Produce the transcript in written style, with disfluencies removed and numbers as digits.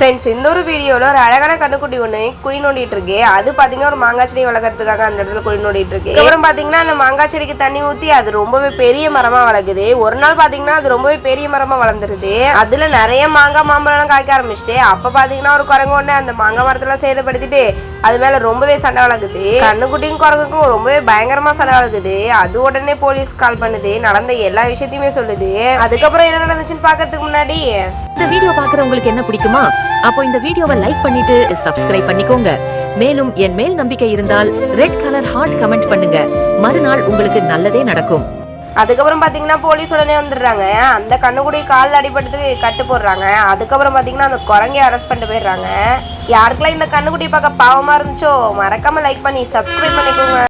Friends, இந்த ஒரு வீடியோவில் ஒரு அழகான கண்ணுக்குட்டி ஒன்று குழி நோண்டிட்டு இருக்கு. அது பார்த்தீங்கன்னா ஒரு மாங்காய் செடி வளர்க்கறதுக்காக அந்த இடத்துல குழி நோண்டிட்டு இருக்கு. அப்புறம் பார்த்தீங்கன்னா அந்த மாங்காய் செடிக்கு தண்ணி ஊற்றி அது ரொம்பவே பெரிய மரமாக வளர்க்குது. ஒரு நாள் பார்த்தீங்கன்னா அது ரொம்பவே பெரிய மரமாக வளர்ந்துருது. அதில் நிறைய மாங்காய் மாம்பழம்லாம் காய்க்க ஆரம்பிச்சுட்டு அப்போ பார்த்தீங்கன்னா ஒரு குரங்கு ஒன்று அந்த மாங்காய் மரத்தெல்லாம் சேதப்படுத்திட்டு அது மேலே ரொம்பவே சண்டை வளர்க்குது. கண்ணுக்குட்டியும் குரங்குக்கும் ரொம்பவே பயங்கரமாக சண்டை வளர்க்குது. அது உடனே போலீஸ் கால் பண்ணுது, நடந்த எல்லா விஷயத்தையுமே சொல்லுது. அதுக்கப்புறம் என்ன நடந்துச்சுன்னு பார்க்கறதுக்கு முன்னாடி இந்த வீடியோ பார்க்குறவங்களுக்கு என்ன பிடிக்குமா? அப்போ இந்த வீடியோவை லைக் பண்ணிட்டு சப்ஸ்கிரைப் பண்ணிக்கோங்க. மேலும் என் மேல் நம்பிக்கை இருந்தால் ரெட் கலர் ஹார்ட் கமெண்ட் பண்ணுங்க. மறுநாள் உங்களுக்கு நல்லதே நடக்கும். அதுக்கப்புறம் பார்த்தீங்கன்னா போலீஸ் உடனே வந்துடுறாங்க. அந்த கண்ணுக்குடி காலில் அடிபட்டதுக்கு கட்டு போடுறாங்க. அதுக்கப்புறம் பார்த்தீங்கன்னா அந்த குரங்கையை அரெஸ்ட் பண்ணிட்டு போயிடுறாங்க. யாருக்கெல்லாம் இந்த கண்ணுக்குட்டி பார்க்க பாவமாக இருந்துச்சோ மறக்காம லைக் பண்ணி சப்ஸ்கிரைப் பண்ணிக்கோங்க.